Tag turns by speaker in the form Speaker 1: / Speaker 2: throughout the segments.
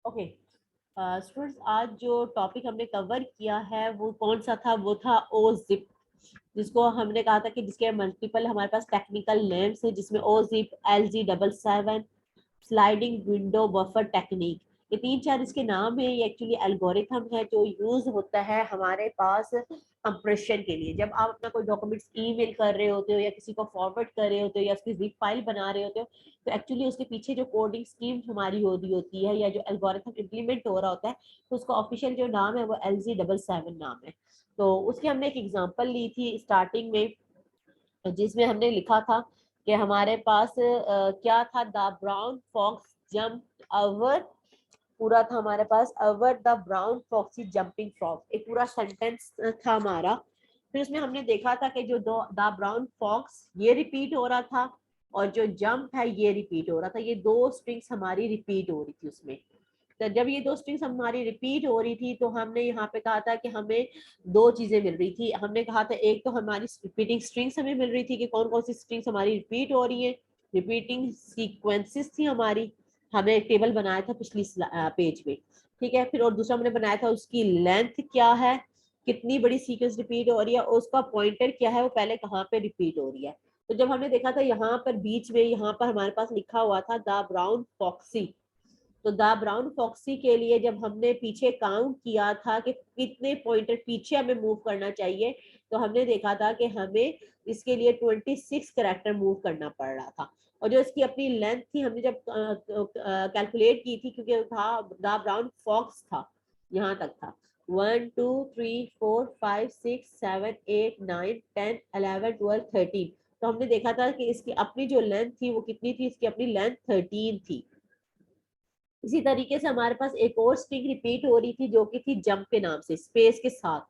Speaker 1: Okay students, आज जो topic हमने कवर किया है वो कौन सा था? वो था ओ जिप, जिसको हमने कहा था कि जिसके मल्टीपल हमारे पास टेक्निकल नेम्स है, जिसमें o zip, LG77, sliding window buffer technique, ये तीन चार इसके नाम है। ये एक्चुअली एल्गोरिथम है जो यूज होता है हमारे पास कंप्रेशन के लिए। जब आप अपना कोई डॉक्यूमेंट्स ईमेल कर रहे होते हो या किसी को फॉरवर्ड कर रहे होते हो या उसकी जिप फाइल बना रहे होते हो, तो एक्चुअली उसके पीछे जो कोडिंग स्कीम हमारी हो रही होती है या जो एल्गोरिथम इम्प्लीमेंट हो रहा होता है, तो उसका ऑफिशियल जो नाम है वो LG77 नाम है। तो उसकी हमने एक एग्जांपल ली थी स्टार्टिंग में, जिसमें हमने लिखा था कि हमारे पास क्या था, the brown fox jump over, पूरा था हमारे पास over the brown foxy jumping frog, एक पूरा सेंटेंस था हमारा। फिर उसमें हमने देखा था कि जो दो द ब्राउन फॉक्स ये रिपीट हो रहा था और जो जंप है ये रिपीट हो रहा था, ये दो स्ट्रिंग्स हमारी रिपीट हो रही थी उसमें। तो जब ये दो स्ट्रिंग्स हमारी रिपीट हो रही थी तो हमने यहाँ पे कहा था कि हमें दो चीजें मिल रही थी। हमने कहा था एक तो हमारी रिपीटिंग स्ट्रिंग्स हमें मिल रही थी कि कौन कौन सी स्ट्रिंग्स हमारी रिपीट हो रही है, रिपीटिंग सीक्वेंसेस थी हमारी। हमने एक टेबल बनाया था पिछली पेज में, ठीक है। फिर और दूसरा हमने बनाया था उसकी लेंथ क्या है, कितनी बड़ी सीक्वेंस रिपीट हो रही है, और उसका पॉइंटर क्या है, वो पहले कहाँ पे रिपीट हो रही है। तो जब हमने देखा था यहाँ पर बीच में, यहाँ पर हमारे पास लिखा हुआ था द ब्राउन फॉक्सी, तो द ब्राउन फॉक्सी के लिए जब हमने पीछे काउंट किया था कि कितने पॉइंटर पीछे हमें मूव करना चाहिए, तो हमने देखा था कि हमें इसके लिए 26 करेक्टर मूव करना पड़ रहा था। और जो इसकी अपनी लेंथ थी, हमने जब कैलकुलेट की थी, क्योंकि था द ब्राउन फॉक्स था, यहाँ तक था 1 2 3 4 5 6 7 8 9 10 11 12 13। तो हमने देखा था कि इसकी अपनी जो लेंथ थी वो कितनी थी, इसकी अपनी लेंथ 13 थी। इसी तरीके से हमारे पास एक और स्ट्रिंग रिपीट हो रही थी जो कि थी जंप के नाम से, स्पेस के साथ।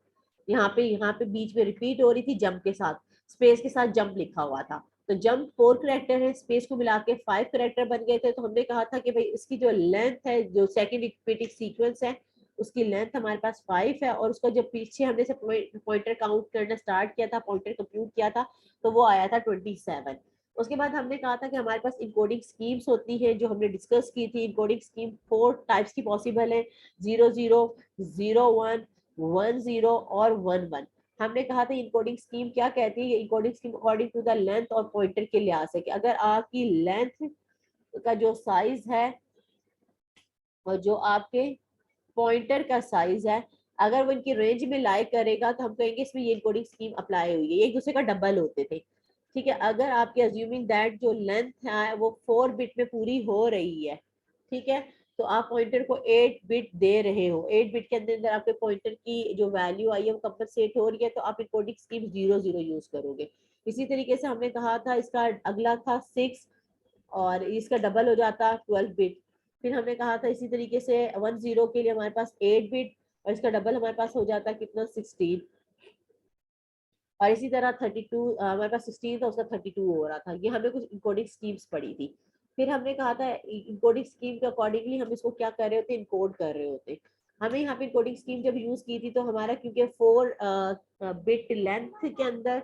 Speaker 1: यहाँ पे बीच में रिपीट हो रही थी जंप के साथ, स्पेस के साथ जंप लिखा हुआ था। तो जंप 4 करेक्टर है, स्पेस को मिला के 5 करेक्टर बन गए थे। तो हमने कहा था कि भाई इसकी जो लेंथ है, जो सेकेंड रिपीटिंग सीक्वेंस है, उसकी लेंथ हमारे पास 5 है, और उसका जो पीछे हमने से पॉइंटर काउंट करना स्टार्ट किया था, पॉइंटर कंप्यूट किया था, तो वो आया था 27। उसके बाद हमने कहा था कि हमारे पास इनकोडिंग स्कीम्स होती है जो हमने डिस्कस की थी। इनकोडिंग स्कीम 4 टाइप्स की पॉसिबल है, 00, 01, 10 और 11। हमने कहा था इनकोडिंग स्कीम क्या कहती है, encoding scheme according to the length और पॉइंटर के लिहाज से, कि अगर आपकी लेंथ का जो साइज है और जो आपके पॉइंटर का साइज है, अगर वो इनकी रेंज में लाई करेगा, तो हम कहेंगे इसमें ये इनकोडिंग स्कीम अप्लाई हुई है। ये एक दूसरे का डबल होते थे, ठीक है। अगर आपके अज्यूमिंग दैट जो लेंथ है वो 4 बिट में पूरी हो रही है, ठीक है, तो आप पॉइंटर को 8 बिट दे रहे हो, 8 बिट के अंदर अंदर आपके पॉइंटर की जो वैल्यू आई है वो कंपनसेट हो रही है, तो आप इनकोडिंग स्कीम 00 यूज करोगे। इसी तरीके से हमने कहा था इसका अगला था 6, और इसका डबल हो जाता 12 बिट। फिर हमने कहा था इसी तरीके से 10 के लिए हमारे पास 8 बिट, और इसका डबल हमारे पास हो जाता कितना, 16। और इसी तरह 32, हमारे पास 16 था, उसका 32 हो रहा था। ये हमें कुछ इनकोडिंग स्कीम्स पड़ी थी। फिर हमने कहा था इनकोडिंग स्कीम के अकॉर्डिंगली हम इसको क्या कर रहे होते, इनकोड कर रहे होते। हमें यहाँ पे इनकोडिंग स्कीम जब यूज की थी, तो हमारा क्योंकि 4 बिट लेंथ के अंदर,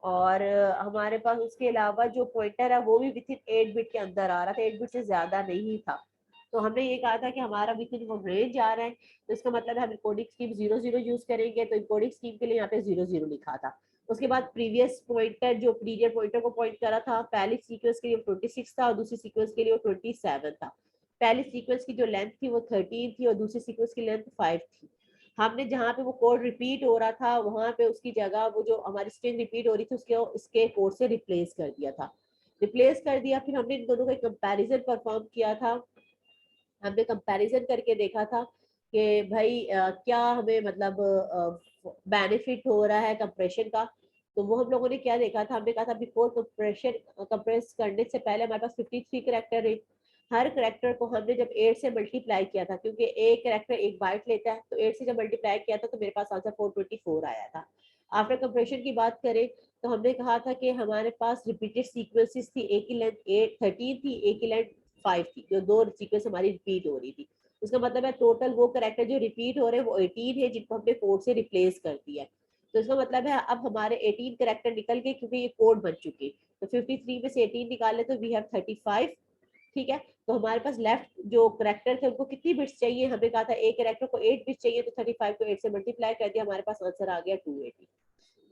Speaker 1: और हमारे पास उसके अलावा जो पॉइंटर है वो भी विद इन 8 बिट के अंदर आ रहा था, 8 बिट से ज्यादा नहीं था। तो हमने ये कहा था कि हमारा विद इन वो रेंज आ रहा है, तो इसका मतलब है हम इनकोडिंग स्कीम 00 यूज करेंगे। तो इनकोडिंग स्कीम के लिए यहाँ पे 00 लिखा था। उसके बाद प्रीवियस पॉइंटर, जो पीरियड पॉइंटर को पॉइंट करा था, पहली सीक्वेंस के लिए 26 था और दूसरी सीक्वेंस के लिए 27 था। पहली सीक्वेंस की जो लेंथ थी वो 13 थी और दूसरी सीक्वेंस की लेंथ 5 थी। हमने जहाँ पे वो कोड रिपीट हो रहा था, वहां पे उसकी जगह वो जो हमारी स्ट्रिंग रिपीट हो रही थी उसके इसके कोड से रिप्लेस कर दिया था, रिप्लेस कर दिया। फिर हमने इन दोनों का कंपैरिजन परफॉर्म किया था। हमने कंपैरिजन करके देखा था कि भाई क्या हमें मतलब बेनिफिट हो रहा है कंप्रेशन का। तो वो हम लोगों ने क्या देखा था, हमने कहा था बिफोर कंप्रेशन, कंप्रेस करने से पहले हमारे पास 53 करेक्टर है। हर करेक्टर को हमने जब 8 से मल्टीप्लाई किया था, क्योंकि एक करेक्टर एक बाइट लेता है, तो 8 से जब मल्टीप्लाई किया था तो मेरे पास आंसर 424 आया था। आफ्टर कंप्रेशन की बात करें तो हमने कहा था कि हमारे पास रिपीटेड सीक्वेंसेस थी, एक ही लेंथ 13 थी, एक ही लेंथ 5 थी, जो दो सीक्वेंस हमारी रिपीट हो रही थी। उसका मतलब है टोटल वो करेक्टर जो रिपीट हो रहे हैं वो 18 है, जिनको हमने 4 से रिप्लेस कर दिया है। तो इसका मतलब है अब हमारे 18 करेक्टर निकल गए, क्योंकि ये कोड बन चुके। तो 53 में से 18 निकाले तो वी हैव 35, ठीक है। तो हमारे पास लेफ्ट जो करेक्टर थे उनको कितनी बिट्स चाहिए, हमें कहा था एक करेक्टर को 8 बिट्स चाहिए, तो 35 को 8 से मल्टीप्लाई कर दिया, हमारे पास आंसर आ गया 280।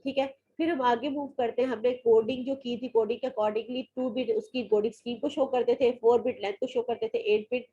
Speaker 1: ठीक है, फिर हम आगे मूव करते हैं। हमने कोडिंग जो की थी, कोडिंग के अकॉर्डिंगली 2 बिट उसकी कोडिंग स्कीम को शो करते थे, 4 बिट लेंथ को शो करते थे, 8 बिट